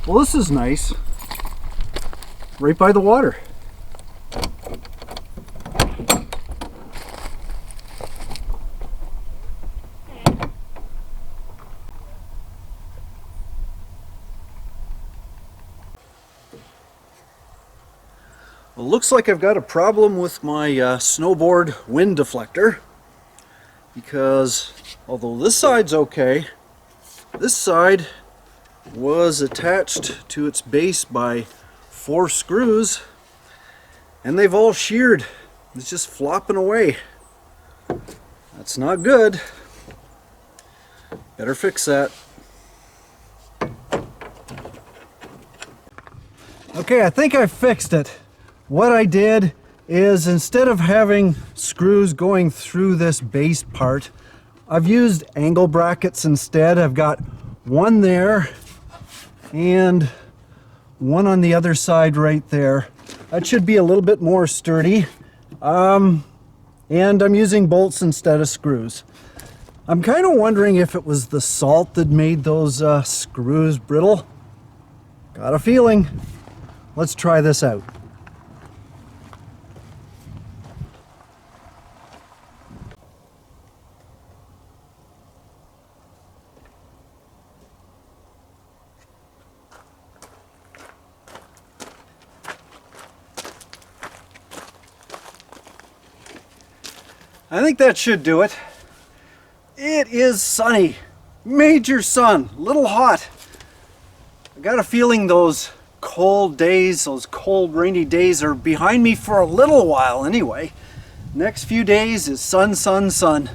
Well, this is nice. Right by the water. Well, looks like I've got a problem with my snowboard wind deflector, because although this side's okay, this side was attached to its base by 4 screws and they've all sheared. It's just flopping away. That's not good. Better fix that. Okay, I think I fixed it. What I did is, instead of having screws going through this base part, I've used angle brackets instead. I've got one there and one on the other side right there. That should be a little bit more sturdy. And I'm using bolts instead of screws. I'm kind of wondering if it was the salt that made those screws brittle. Got a feeling. Let's try this out. I think that should do it. It is sunny. Major sun. Little hot. I got a feeling those cold days, those cold rainy days are behind me for a little while anyway. Next few days is sun, sun, sun.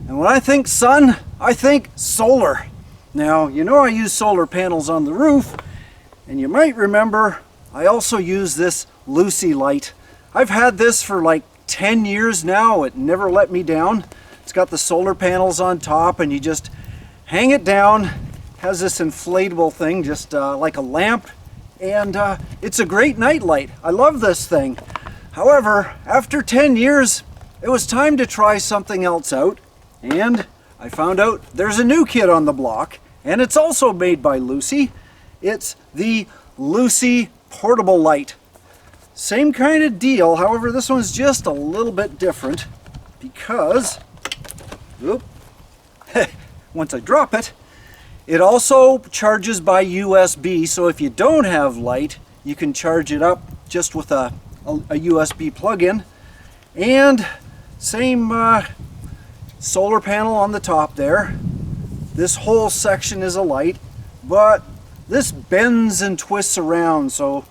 And when I think sun, I think solar. Now, you know I use solar panels on the roof, and you might remember I also use this Luci light. I've had this for like 10 years now. It never let me down. It's got the solar panels on top and you just hang it down. Has this inflatable thing just like a lamp, and it's a great night light. I love this thing. However, after 10 years it was time to try something else out, and I found out there's a new kid on the block, and it's also made by Luci. It's the Luci portable light. Same kind of deal, however this one's just a little bit different because, once I drop it, it also charges by USB, so if you don't have light, you can charge it up just with a USB plug-in. And same solar panel on the top there. This whole section is a light, but this bends and twists around so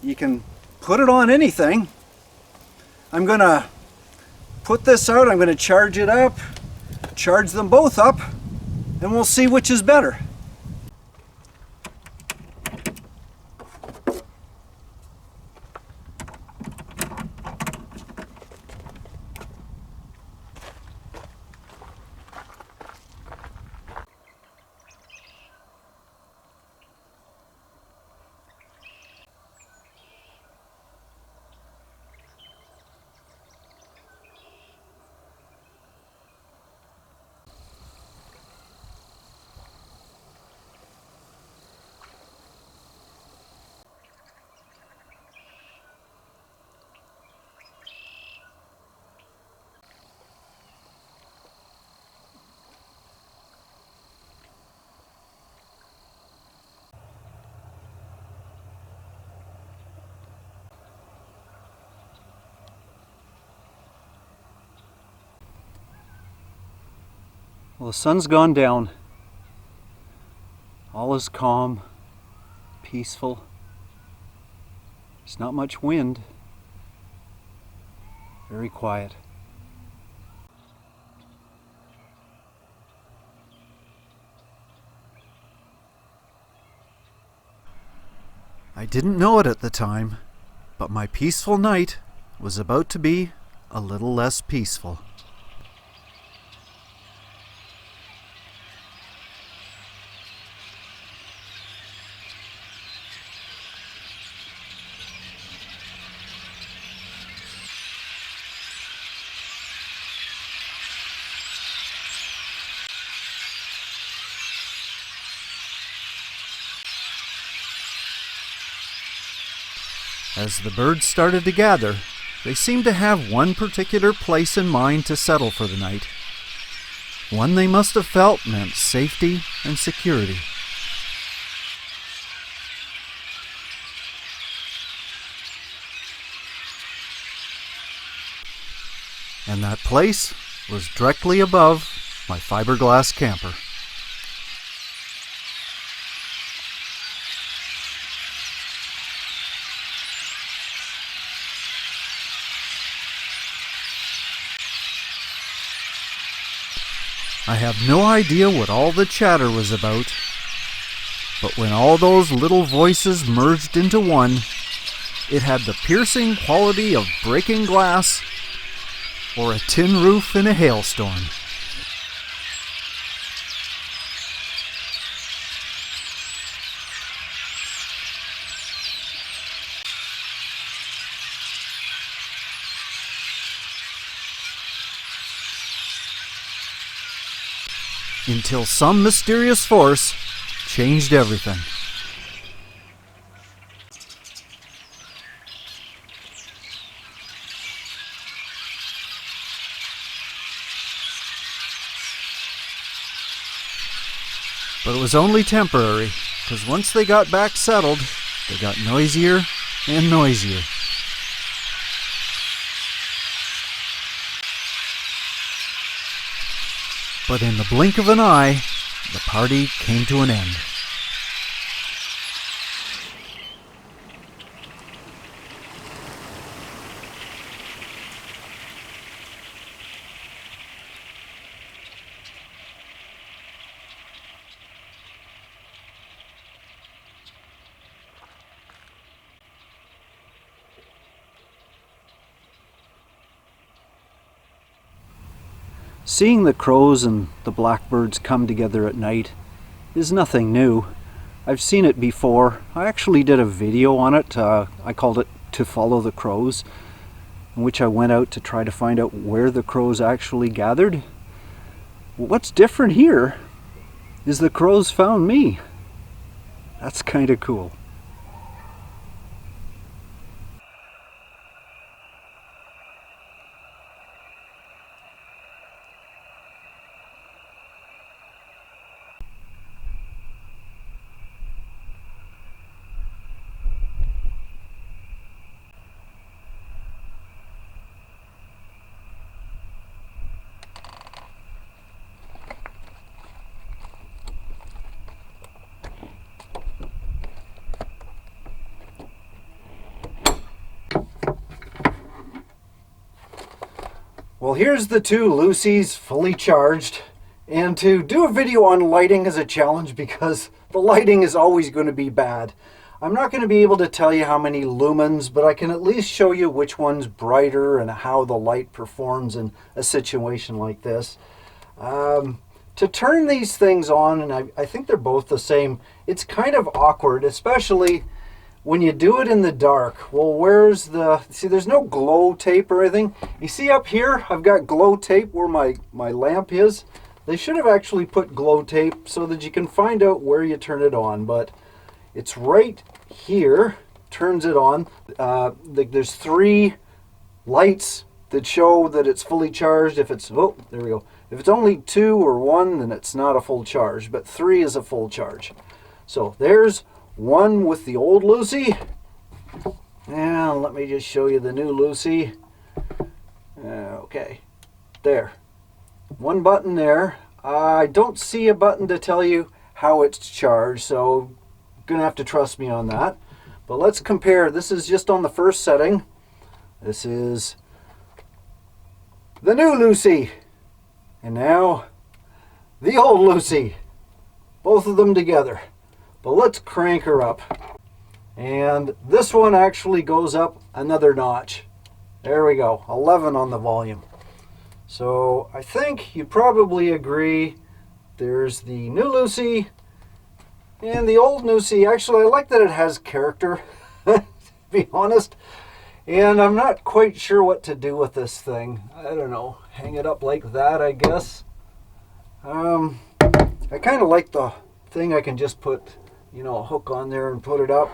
you can put it on anything. I'm gonna put this out, I'm gonna charge it up, charge them both up, and we'll see which is better. Well, the sun's gone down. All is calm, peaceful. There's not much wind. Very quiet. I didn't know it at the time, but my peaceful night was about to be a little less peaceful. As the birds started to gather, they seemed to have one particular place in mind to settle for the night. One they must have felt meant safety and security. And that place was directly above my fiberglass camper. I have no idea what all the chatter was about, but when all those little voices merged into one, it had the piercing quality of breaking glass or a tin roof in a hailstorm. Until some mysterious force changed everything. But it was only temporary, because once they got back settled, they got noisier and noisier. But in the blink of an eye, the party came to an end. Seeing the crows and the blackbirds come together at night is nothing new. I've seen it before. I actually did a video on it. I called it "To Follow the Crows," in which I went out to try to find out where the crows actually gathered. What's different here is the crows found me. That's kind of cool. Well, here's the two Lucis fully charged, and to do a video on lighting is a challenge because the lighting is always going to be bad. I'm not going to be able to tell you how many lumens, but I can at least show you which one's brighter and how the light performs in a situation like this. To turn these things on, and I think they're both the same, it's kind of awkward, especially when you do it in the dark. Well, where's the... See, there's no glow tape or anything. You see up here, I've got glow tape where my lamp is. They should have actually put glow tape so that you can find out where you turn it on, but it's right here, turns it on. There's 3 lights that show that it's fully charged. If it's... Oh, there we go. If it's only 2 or 1, then it's not a full charge, but 3 is a full charge. So there's one with the old Luci, and let me just show you the new Luci. Okay, there. One button there. I don't see a button to tell you how it's charged, so you're gonna have to trust me on that. But let's compare. This is just on the first setting. This is the new Luci, and now the old Luci. Both of them together. But let's crank her up. And this one actually goes up another notch. There we go, 11 on the volume. So I think you probably agree there's the new Luci and the old Luci. Actually, I like that it has character, to be honest. And I'm not quite sure what to do with this thing. I don't know, hang it up like that, I guess. I kind of like the thing I can just put, you know, a hook on there and put it up.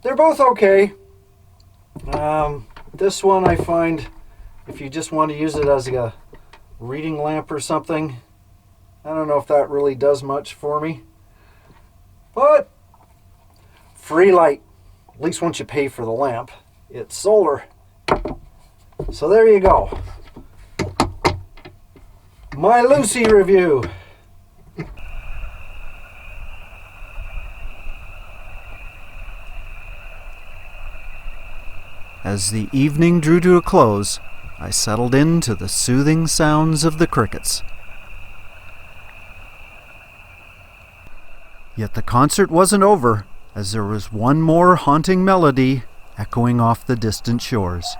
They're both okay. This one I find, if you just want to use it as a reading lamp or something, I don't know if that really does much for me. But free light, at least once you pay for the lamp. It's solar. So there you go. My Luci review. As the evening drew to a close, I settled into the soothing sounds of the crickets. Yet the concert wasn't over, as there was one more haunting melody echoing off the distant shores.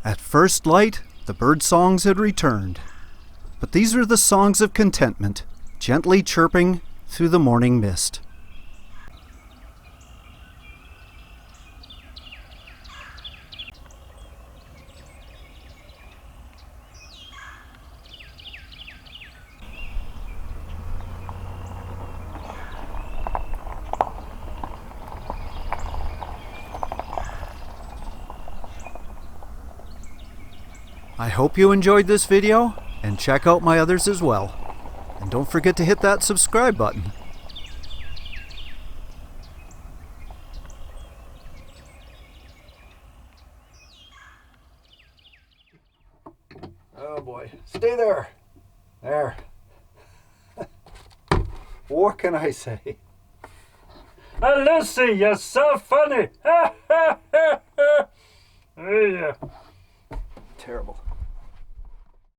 At first light, the bird songs had returned, but these were the songs of contentment, gently chirping through the morning mist. I hope you enjoyed this video, and check out my others as well. And don't forget to hit that subscribe button. Oh boy, stay there. There. What can I say? Oh, Luci, you're so funny. Terrible.